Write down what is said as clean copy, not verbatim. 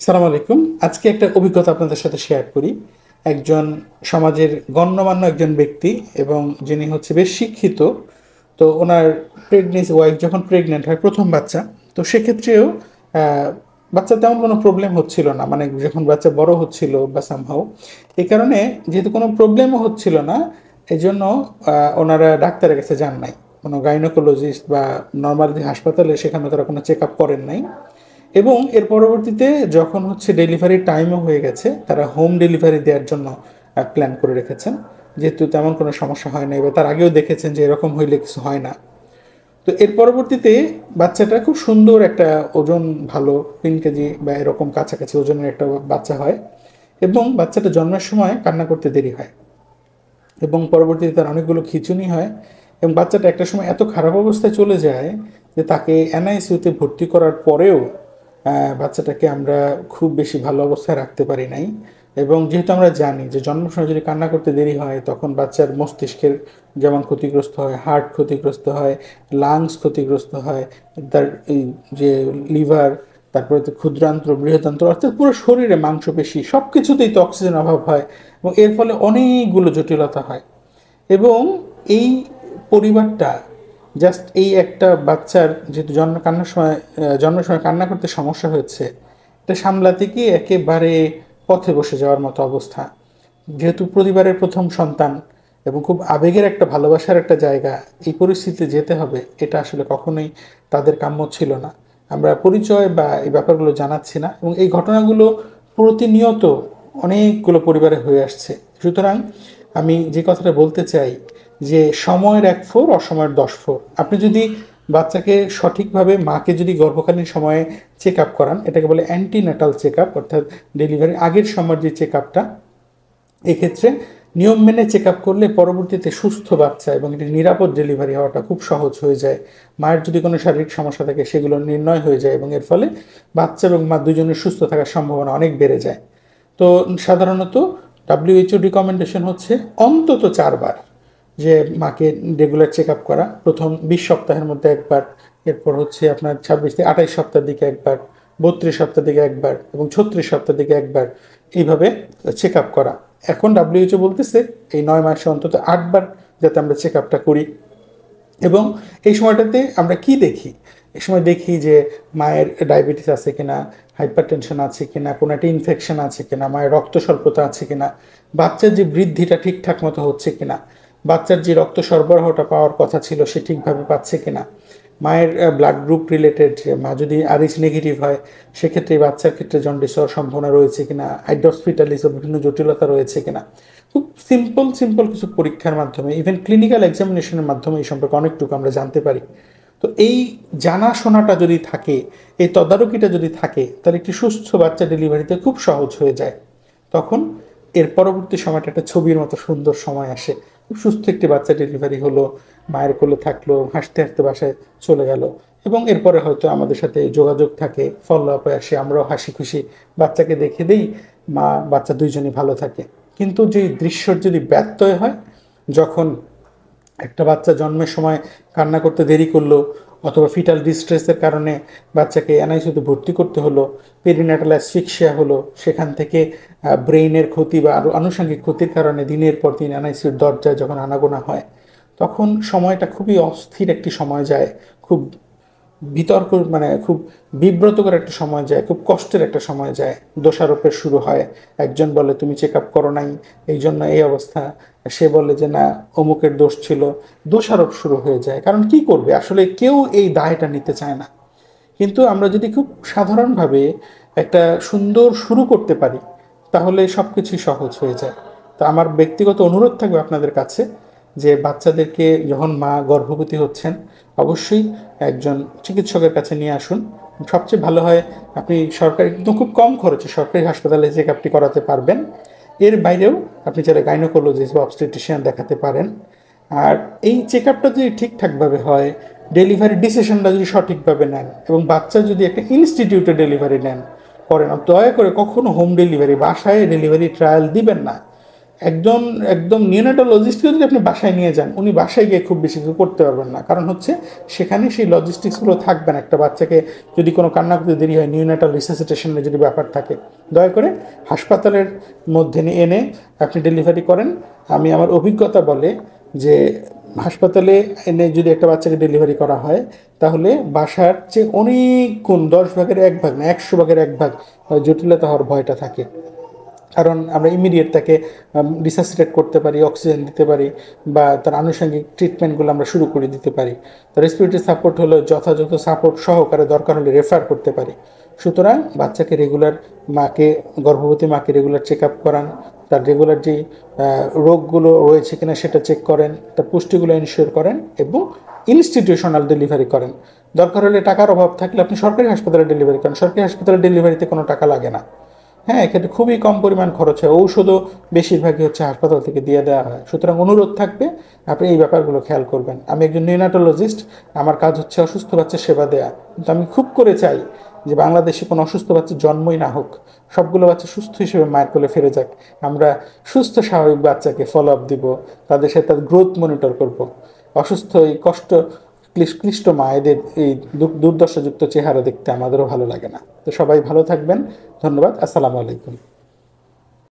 সালাম আলাইকুম। আজকে একটা অভিজ্ঞতা আপনাদের সাথে শেয়ার করি। একজন সমাজের গণ্যমান্য একজন ব্যক্তি এবং যিনি হচ্ছে বেশ শিক্ষিত। তো ওনার প্রেগনেন্সি ওয়াইফ যখন প্রেগনেন্ট হয় প্রথম বাচ্চা, তো সেক্ষেত্রেও বাচ্চার তেমন কোনো প্রবলেম হচ্ছিল না, মানে যখন বাচ্চা বড় হচ্ছিল বা সামহাও এই কারণে, যেহেতু কোনো প্রবলেমও হচ্ছিল না, এই জন্য ওনারা ডাক্তারের কাছে যান নাই, কোনো গাইনোকোলজিস্ট বা নর্মাল যে হাসপাতালে সেখানে তারা কোনো চেক আপ করেন নাই। এবং এর পরবর্তীতে যখন হচ্ছে ডেলিভারির টাইমও হয়ে গেছে, তারা হোম ডেলিভারি দেওয়ার জন্য প্ল্যান করে রেখেছেন, যেহেতু তেমন কোনো সমস্যা হয় না, এবার তার আগেও দেখেছেন যে এরকম হইলে কিছু হয় না। তো এর পরবর্তীতে বাচ্চাটা খুব সুন্দর একটা ওজন, ভালো 3 কেজি বা এরকম কাছাকাছি ওজনের একটা বাচ্চা হয়। এবং বাচ্চাটা জন্মের সময় কান্না করতে দেরি হয় এবং পরবর্তীতে তার অনেকগুলো খিঁচুনি হয়। এবং বাচ্চাটা একটা সময় এত খারাপ অবস্থায় চলে যায় যে তাকে এনআইসিউতে ভর্তি করার পরেও বাচ্চাটাকে আমরা খুব বেশি ভালো অবস্থায় রাখতে পারি নাই। এবং যেহেতু আমরা জানি যে জন্মের সময় যদি কান্না করতে দেরি হয়, তখন বাচ্চার মস্তিষ্কের যেমন ক্ষতিগ্রস্ত হয়, হার্ট ক্ষতিগ্রস্ত হয়, লাংস ক্ষতিগ্রস্ত হয়, তার এই যে লিভার, তারপরে তো ক্ষুদ্রান্ত্র, বৃহদান্ত্র, অর্থাৎ পুরো শরীরে মাংসপেশি সব কিছুতেই তো অক্সিজেন অভাব হয় এবং এর ফলে অনেকগুলো জটিলতা হয়। এবং এই পরিবারটা জাস্ট এই একটা বাচ্চার যেহেতু জন্মের সময় কান্না করতে সমস্যা হয়েছে, এটা সামলাতে গিয়ে একেবারে পথে বসে যাওয়ার মতো অবস্থা। যেহেতু পরিবারের প্রথম সন্তান এবং খুব আবেগের একটা ভালোবাসার একটা জায়গা, এই পরিস্থিতিতে যেতে হবে এটা আসলে কখনোই তাদের কাম্য ছিল না। আমরা পরিচয় বা এই ব্যাপারগুলো জানাচ্ছি না, এবং এই ঘটনাগুলো প্রতিনিয়ত অনেকগুলো পরিবারে হয়ে আসছে। সুতরাং আমি যে কথাটা বলতে চাই যে সময়ের 1 ফোর, অসময়ের 10 ফোর। আপনি যদি বাচ্চাকে সঠিকভাবে, মাকে যদি গর্ভকালীন সময়ে চেক আপ করান, এটাকে বলে অ্যান্টিন্যাটাল চেক আপ, অর্থাৎ ডেলিভারির আগের সময়ের যে চেক আপটা, এক্ষেত্রে নিয়ম মেনে চেক আপ করলে পরবর্তীতে সুস্থ বাচ্চা এবং এটি নিরাপদ ডেলিভারি হওয়াটা খুব সহজ হয়ে যায়। মায়ের যদি কোনো শারীরিক সমস্যা থাকে সেগুলো নির্ণয় হয়ে যায় এবং এর ফলে বাচ্চা এবং মা দুজনের সুস্থ থাকার সম্ভাবনা অনেক বেড়ে যায়। তো সাধারণত ডাব্লিউএইচও রিকমেন্ডেশন হচ্ছে অন্তত 4 বার যে মাকে রেগুলার চেক আপ করা। প্রথম 20 সপ্তাহের মধ্যে একবার, এরপর হচ্ছে আপনার 26 থেকে 28 সপ্তাহের দিকে একবার, 32 সপ্তাহের দিকে একবার এবং 36 সপ্তাহের দিকে একবার, এইভাবে চেক আপ করা। এখন ডাব্লিউএইচও বলতেছে এই 9 মাসে অন্তত 8 বার যাতে আমরা চেক আপটা করি। এবং এই সময়টাতে আমরা কি দেখি? এই সময় দেখি যে মায়ের ডায়াবেটিস আছে কিনা, হাইপার টেনশন আছে কিনা, কোনো একটা ইনফেকশন আছে কিনা, মায়ের রক্ত স্বল্পতা আছে কিনা, বাচ্চার যে বৃদ্ধিটা ঠিকঠাক মতো হচ্ছে কিনা, বাচ্চার যে রক্ত সরবরাহটা পাওয়ার কথা ছিল সে ঠিকভাবে পাচ্ছে কিনা, মায়ের ব্লাড গ্রুপ রিলেটেড, মা যদি আরএইচ নেগেটিভ হয় সেক্ষেত্রে বাচ্চার ক্ষেত্রে জন্ডিস হওয়ার সম্ভাবনা রয়েছে কিনা, হাইড্রোসপিটালিস ও বিভিন্ন জটিলতা রয়েছে কিনা। খুব সিম্পল সিম্পল কিছু পরীক্ষার মাধ্যমে, ইভেন ক্লিনিক্যাল এক্সামিনেশনের মাধ্যমে এই সম্পর্কে অনেকটুকু আমরা জানতে পারি। তো এই জানাশোনাটা যদি থাকে, এই তদারকিটা যদি থাকে, তাহলে একটি সুস্থ বাচ্চা ডেলিভারিতে খুব সহজ হয়ে যায়। তখন এর পরবর্তী সময়টা একটা ছবির মতো সুন্দর সময় আসে। খুব সুস্থ একটি বাচ্চা ডেলিভারি হলো, মায়ের কোলে থাকলো, হাসতে হাসতে বাসায় চলে গেল। এবং এরপরে হয়তো আমাদের সাথে যোগাযোগ থাকে, ফলো আপে আসে, আমরাও হাসি খুশি বাচ্চাকে দেখে দিই, মা বাচ্চা দুইজনই ভালো থাকে। কিন্তু যে দৃশ্যর যদি ব্যত্যয় হয়, যখন একটা বাচ্চা জন্মের সময় কান্না করতে দেরি করলো, অথবা ফিটাল ডিস্ট্রেসের কারণে বাচ্চাকে এনআইসিউতে ভর্তি করতে হলো, পেরিন্যাটাল অ্যাসফিক্সিয়া হলো, সেখান থেকে ব্রেইনের ক্ষতি বা আরও আনুষঙ্গিক ক্ষতির কারণে দিনের পর দিন এনআইসিউর দরজায় যখন আনাগোনা হয়, তখন সময়টা খুবই অস্থির একটি সময় যায়। খুব বিতর্ক, মানে খুব বিব্রতকর একটা সময় যায়, খুব কষ্টের একটা সময় যায়। দোষারোপের শুরু হয়। একজন বলে তুমি চেক আপ করো নাই, এই জন্য এই অবস্থা। সে বলে যে না, অমুকের দোষ ছিল। দোষারোপ শুরু হয়ে যায়, কারণ কি করবে, আসলে কেউ এই দায়টা নিতে চায় না। কিন্তু আমরা যদি খুব সাধারণভাবে একটা সুন্দর শুরু করতে পারি, তাহলে সব কিছুই সহজ হয়ে যায়। তো আমার ব্যক্তিগত অনুরোধ থাকবে আপনাদের কাছে যে বাচ্চাদেরকে যখন মা গর্ভবতী হচ্ছেন, অবশ্যই একজন চিকিৎসকের কাছে নিয়ে আসুন। সবচেয়ে ভালো হয় আপনি সরকারি, একদম খুব কম খরচে সরকারি হাসপাতালে চেক আপটি করাতে পারবেন। এর বাইরেও আপনি চাইলে গাইনোকোলজিস্ট বা অবস্টেট্রিশিয়ান দেখাতে পারেন। আর এই চেক আপটা যদি ঠিকঠাকভাবে হয়, ডেলিভারি ডিসিশনটা যদি সঠিকভাবে নেন, এবং বাচ্চা যদি একটা ইনস্টিটিউটে ডেলিভারি নেন করেন, দয়া করে কখনো হোম ডেলিভারি, বাসায় ডেলিভারি ট্রায়াল দিবেন না। একজন একদম নিওনেটোলজিস্টকে যদি আপনি বাসায় নিয়ে যান, উনি বাসায় গিয়ে খুব বেশি কিছু করতে পারবেন না, কারণ হচ্ছে সেখানে সেই লজিস্টিক্সগুলো থাকবে না। একটা বাচ্চাকে যদি কোনো কান্না করতে দেরি হয়, নিওনেটাল রিসাসিটেশনের যদি ব্যাপার থাকে, দয়া করে হাসপাতালের মধ্যে এনে আপনি ডেলিভারি করেন। আমি আমার অভিজ্ঞতা বলে যে হাসপাতালে এনে যদি একটা বাচ্চাকে ডেলিভারি করা হয়, তাহলে বাসার চেয়ে অনেক গুণ, 10 ভাগের 1 ভাগ না 100 ভাগের 1 ভাগ জটিলতা হওয়ার ভয়টা থাকে। কারণ আমরা ইমিডিয়েট তাকে রিসাসিটেট করতে পারি, অক্সিজেন দিতে পারি, বা তার আনুষঙ্গিক ট্রিটমেন্টগুলো আমরা শুরু করে দিতে পারি। তো রেসপিরেটরি সাপোর্ট হলো যথাযথ সাপোর্ট সহকারে দরকার হলে রেফার করতে পারি। সুতরাং বাচ্চাকে রেগুলার, গর্ভবতী মাকে রেগুলার চেক আপ করান, তার রেগুলার যেই রোগগুলো রয়েছে কিনা সেটা চেক করেন, তার পুষ্টিগুলো ইনশিওর করেন, এবং ইনস্টিটিউশনাল ডেলিভারি করেন। দরকার হলে টাকার অভাব থাকলে আপনি সরকারি হাসপাতালে ডেলিভারি করেন, সরকারি হাসপাতালে ডেলিভারিতে কোনো টাকা লাগে না। হ্যাঁ, এক্ষেত্রে খুবই কম পরিমাণ খরচ হয়, ঔষধও বেশিরভাগই হচ্ছে হাসপাতাল থেকে দিয়ে দেওয়া হয়। সুতরাং অনুরোধ থাকবে আপনি এই ব্যাপারগুলো খেয়াল করবেন। আমি একজন নিওনাটোলজিস্ট, আমার কাজ হচ্ছে অসুস্থ বাচ্চার সেবা দেয়া, কিন্তু আমি খুব করে চাই যে বাংলাদেশে কোনো অসুস্থ বাচ্চা জন্মই না হোক, সবগুলো বাচ্চা সুস্থ হিসেবে মায়ের কোলে ফিরে যাক। আমরা সুস্থ স্বাভাবিক বাচ্চাকে ফলো আপ দিব, তাদের সাথে তার গ্রোথ মনিটর করব। অসুস্থ এই ক্লিষ্ট মায়েদের এই দুর্দশাযুক্ত চেহারা দেখতে আমাদেরও ভালো লাগে না। তো সবাই ভালো থাকবেন। ধন্যবাদ। আসসালামু আলাইকুম।